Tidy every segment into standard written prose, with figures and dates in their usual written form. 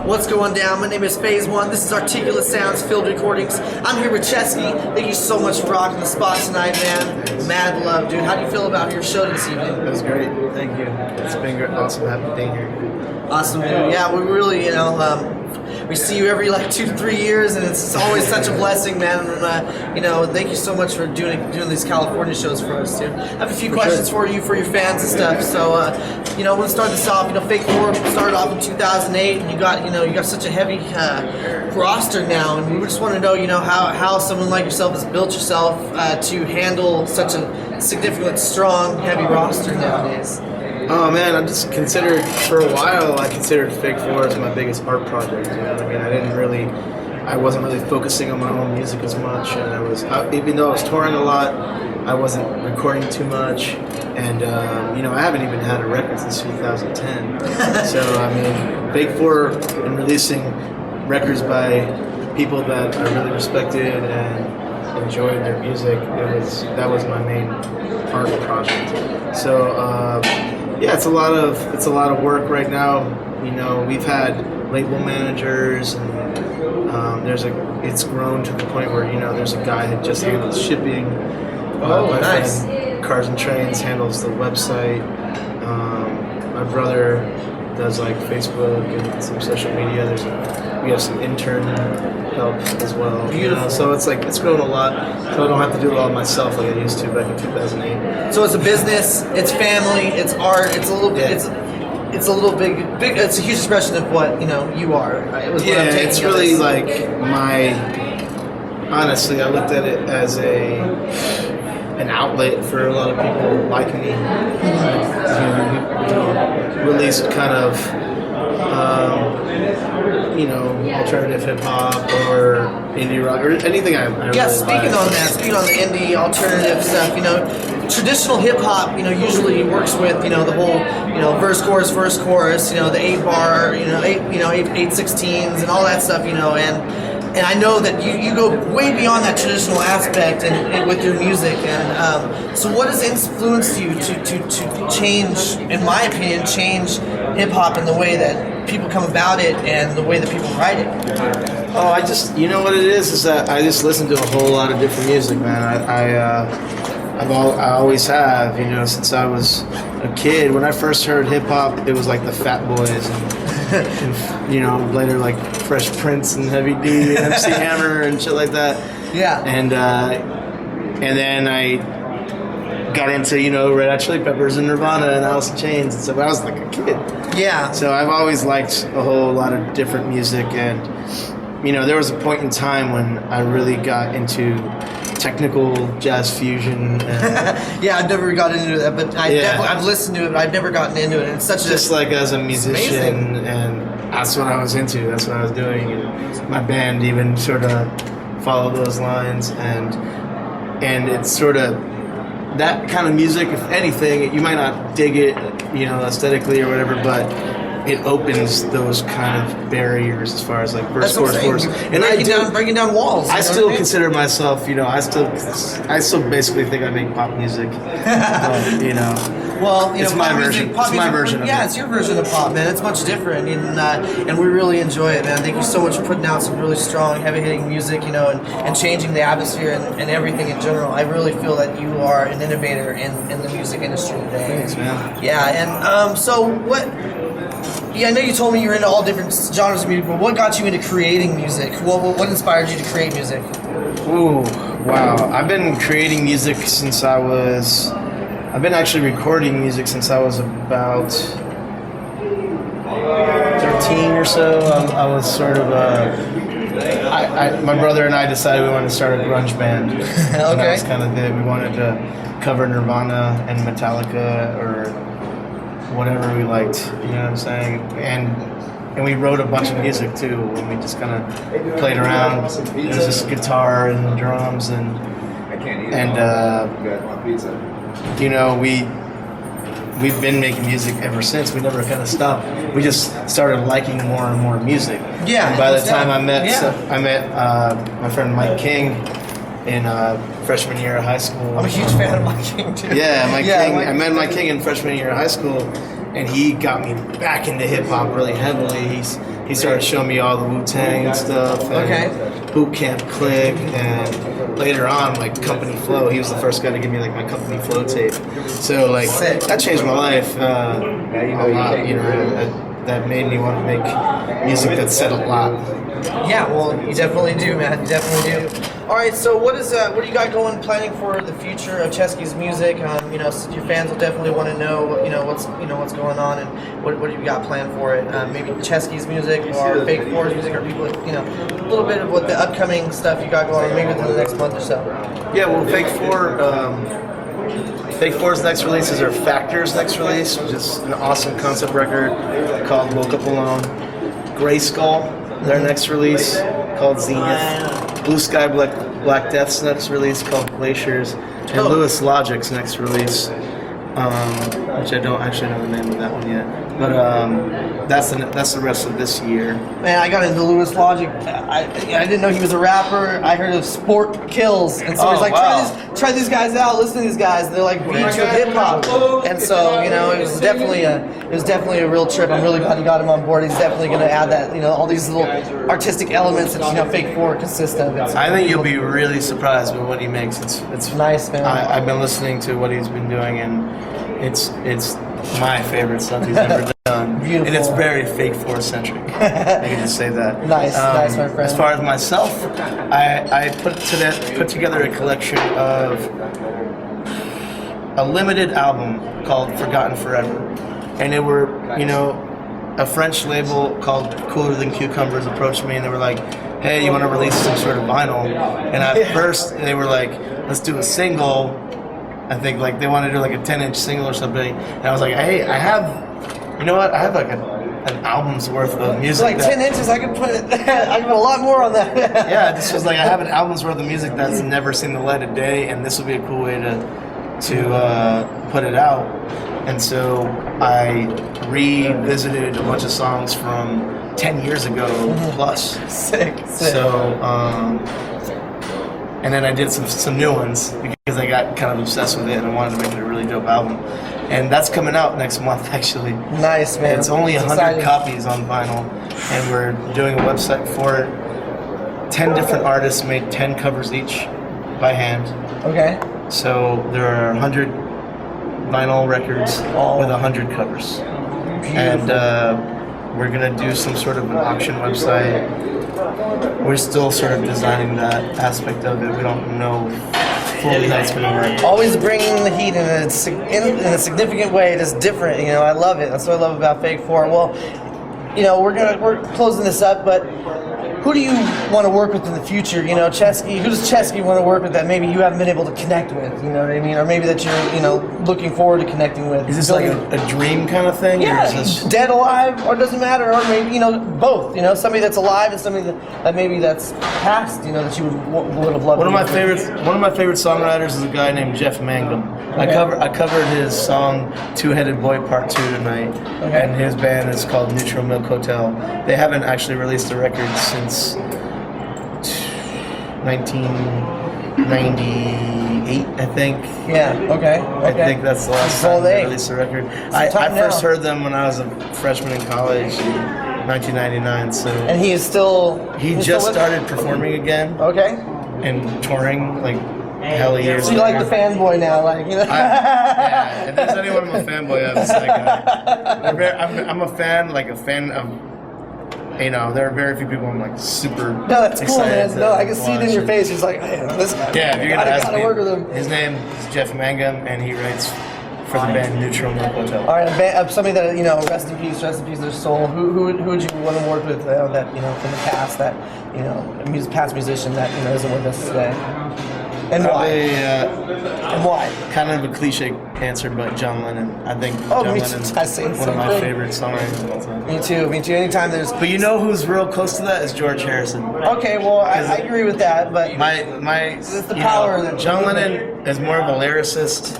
What's going down? My name is Phase 1. This is Articulate Sounds Field Recordings. I'm here with CESCHI. Thank you so much for rocking the spot tonight, man. Mad love, dude. How do you feel about your show this evening? It was great. Thank you. It's been awesome having being here. Awesome, dude. Yeah, we really, we see you every 2 to 3 years, and it's always such a blessing, man. And, thank you so much for doing these California shows for us, dude. I have a few questions for you, for your fans and stuff. So, we'll start this off. Fake Four started off in 2008, and you got such a heavy roster now, and we just want to know, how someone like yourself has built yourself to handle such a significant, strong, heavy roster nowadays. Oh man, for a while I considered Fake Four as my biggest art project. I wasn't really focusing on my own music as much, and even though I was touring a lot, I wasn't recording too much, and I haven't even had a record since 2010. So Fake Four and releasing records by people that I really respected and enjoyed their music, that was my main art project. So. Yeah, it's a lot of work right now. We've had label managers, and it's grown to the point where there's a guy that just handles shipping. My Nice. friend Cars and Trains handles the website. My brother does Facebook and some social media. We have some intern help as well. Beautiful. So it's grown a lot. So I don't have to do it all myself like I used to back in 2008. So it's a business, it's family, it's art, it's a little bit, it's a little big, it's a huge expression of what, you are. It was what I'm taking it's of really this. honestly, I looked at it as an outlet for a lot of people like me. Released kind of, alternative hip hop or indie rock or anything I really speaking on the indie alternative stuff, traditional hip hop, usually works with, the whole, verse, chorus, the 8-bar, 8/16s and all that stuff, and I know that you go way beyond that traditional aspect and with your music. And so what has influenced you to change, in my opinion, change hip-hop in the way that people come about it and the way that people write it? Oh, what it is that I just listen to a whole lot of different music, man. I always have, since I was a kid. When I first heard hip-hop, it was like the Fat Boys and later like Fresh Prince and Heavy D and MC Hammer and shit like that. Yeah. And then I got into Red Hot Chili Peppers and Nirvana and Alice in Chains and stuff. I was like a kid. Yeah. So I've always liked a whole lot of different music, and there was a point in time when I really got into technical jazz fusion. And yeah, I've never gotten into that, but I've listened to it, but I've never gotten into it. And it's such just as a musician, and that's what I was into. That's what I was doing, and my band even sort of followed those lines, and it's sort of that kind of music. If anything, you might not dig it, aesthetically or whatever, but it opens those kind of barriers as far as verse, chorus. And breaking down walls. I still consider myself, I still basically think I make pop music. Well, it's my version. It's my version of it. Yeah, it's your version of pop, man. It's much different, and we really enjoy it, man. Thank you so much for putting out some really strong, heavy-hitting music, and changing the atmosphere and everything in general. I really feel that you are an innovator in the music industry today. Thanks, man. Yeah, and so what? Yeah, I know you told me you're into all different genres of music, but what got you into creating music? What inspired you to create music? Ooh, wow. I've been creating music since I've been actually recording music since I was about 13 or so. I was sort of my brother and I decided we wanted to start a grunge band. Okay. That was kind of it. We wanted to cover Nirvana and Metallica or whatever we liked, you know what I'm saying? And we wrote a bunch of music too, and we just kind of played around. There's this guitar and drums and we've been making music ever since. We never kind of stopped. We just started liking more and more music. Yeah. And by the time I met my friend Mike King in freshman year of high school. I'm a huge fan of Mike King too. Yeah, Mike King. I met Mike King in freshman year of high school, and he got me back into hip hop really heavily. He started showing me all the Wu-Tang and stuff, and Boot Camp Click, and later on, like Company Flow. He was the first guy to give me like my Company Flow tape. So like that changed my life a lot. You know, that made me want to make music that said a lot. Yeah, well, you definitely do, man. You definitely do. All right, so what do you got planning for the future of CESCHI's music? You know, your fans will definitely want to know, what's going on, and what do you got planned for it? Maybe CESCHI's music or Fake Four's music, or people, a little bit of what the upcoming stuff you got going on, maybe within the next month or so. Yeah, well, Fake Four's next release is our Factor's next release, which is an awesome concept record called Woke Up Alone. Gray Skull, their next release called Zenith. Blue Sky Black Death's next release called Glaciers. And Lewis Logic's next release, which I don't actually know the name of that one yet. But that's the rest of this year. Man, I got into Lewis Logic. I didn't know he was a rapper. I heard of Sport Kills, and so he's like, try these guys out. Listen to these guys. They're like beats of hip hop, and so it was definitely a real trip. I'm really glad you got him on board. He's definitely going to add that all these little artistic elements that Fake Four consists of. I think you'll be really surprised with what he makes. It's nice, man. I've been listening to what he's been doing, and it's my favorite stuff he's ever done. Beautiful. And it's very Fake Four centric. I can just say that. Nice, nice, my friend. As far as myself, I put together a collection of a limited album called Forgotten Forever, and they were, a French label called Cooler Than Cucumbers approached me, and they were like, "Hey, you want to release some sort of vinyl?" And at first, they were like, "Let's do a single." I think like they wanted to do like a 10-inch single or something, and I was like, "Hey, I have like an album's worth of music." Like 10 inches, I could put a lot more on that. Yeah, this was like I have an album's worth of music that's never seen the light of day, and this would be a cool way to put it out. And so I revisited a bunch of songs from 10 years ago plus. Sick. So, and then I did some new ones because I got kind of obsessed with it and I wanted to make it a really dope album. And that's coming out next month, actually. Nice, man. It's only 100 copies on vinyl, and we're doing a website for it. 10 different artists made 10 covers each by hand. Okay. So there are 100 vinyl records with 100 covers. Beautiful. And we're going to do some sort of an auction website. We're still sort of designing that aspect of it. We don't know fully how it's going to work. Always bringing the heat in a significant way that's different. I love it. That's what I love about Fake Four. Well, we're closing this up, but who do you want to work with in the future? CESCHI. Who does CESCHI want to work with that maybe you haven't been able to connect with? You know what I mean? Or maybe that you're, looking forward to connecting with. Is this like a dream kind of thing? Yeah, or is this... dead, alive, or it doesn't matter, or maybe both. Somebody that's alive and somebody that maybe that's past. That you would have loved. One of my favorite songwriters is a guy named Jeff Mangum. Okay. I covered his song "Two-Headed Boy Part 2" tonight, and his band is called Neutral Milk Hotel. They haven't actually released a record since 1998, I think. Yeah. Okay. I think that's the last time they released a record. I first heard them when I was a freshman in college in 1999. So. And he is still. He just started performing again. Okay. And touring like. Hell years. So you like the fanboy now, yeah, if there's anyone I'm a fanboy of, it's that guy. I'm a fan of. There are very few people I'm like super. No, that's cool, man. No, I can see it in your face. He's like, hey, this guy. Yeah, if you're gonna ask me, work with him. His name is Jeff Mangum, and he writes for the band Neutral Milk Hotel. All right, somebody that rest in peace their soul. Who would you want to work with that from the past that a past musician that isn't with us today? And probably, why? And why? Kind of a cliche answer, but John Lennon. I think John Lennon's one of my favorite songwriters of all time. Me too. Anytime there's... But who's real close to that is George Harrison. Okay, well, I agree with that, but... It's the power that... John Lennon is more of a lyricist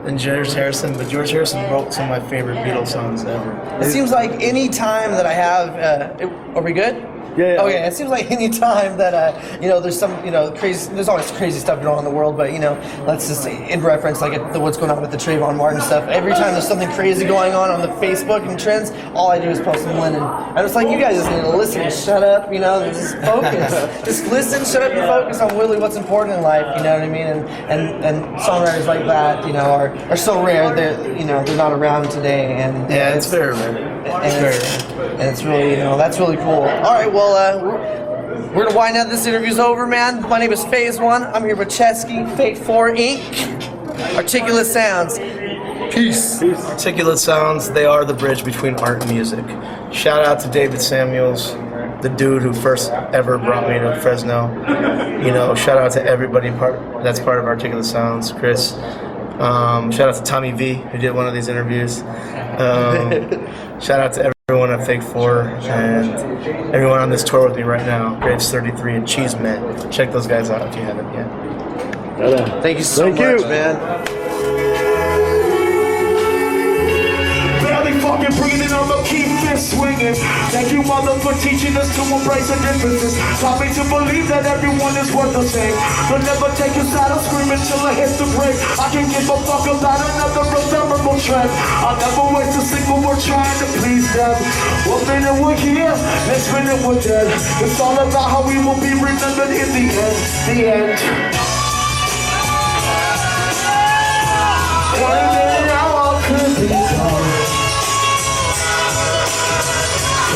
than George Harrison, but George Harrison wrote some of my favorite Beatles songs ever. It seems like any time that I have... are we good? Yeah. Okay, it seems like any time that there's some crazy, there's always crazy stuff going on in the world, but let's just say in reference like what's going on with the Trayvon Martin stuff. Every time there's something crazy going on the Facebook and trends, all I do is post some Lennon. And it's like you guys just need to listen and shut up, just focus, just listen, shut up, and focus on really what's important in life. You know what I mean? And songwriters like that, are so rare. They're not around today. And yeah, it's fair, man. And it's really, that's really cool. All right, well, we're gonna wind up. This interview's over, man. My name is Phase One. I'm here with CESCHI, Fate 4 Inc., Articulate Sounds. Peace. Articulate Sounds, they are the bridge between art and music. Shout out to David Samuels, the dude who first ever brought me to Fresno. Shout out to everybody that's part of Articulate Sounds. Chris. Shout out to Tommy V, who did one of these interviews. Shout out to everyone at Fake 4 and everyone on this tour with me right now. Graves 33 and Cheeseman. Check those guys out if you haven't yet. Thank you so much, man. Barely fucking breathing, I'ma keep this swinging. Thank you, mother, for teaching us to embrace the differences. Taught me to believe that everyone is worth the same. But never take a side of screaming till it hits the break. I can give a fuck about another ephemeral trend. I'll never waste a single word trying to please them. One minute we're here, next minute we're dead. It's all about how we will be remembered in the end. The end. One minute now all could be gone,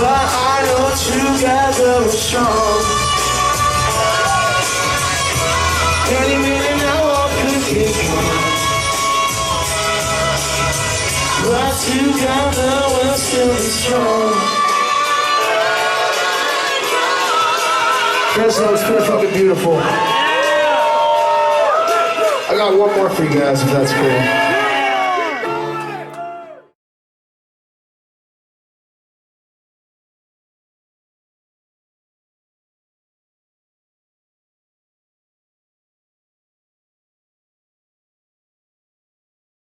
but I know together we're strong. Any minute now all could be gone, but together we'll still be strong. Fresno, it's been fucking beautiful. I got one more for you guys if that's cool.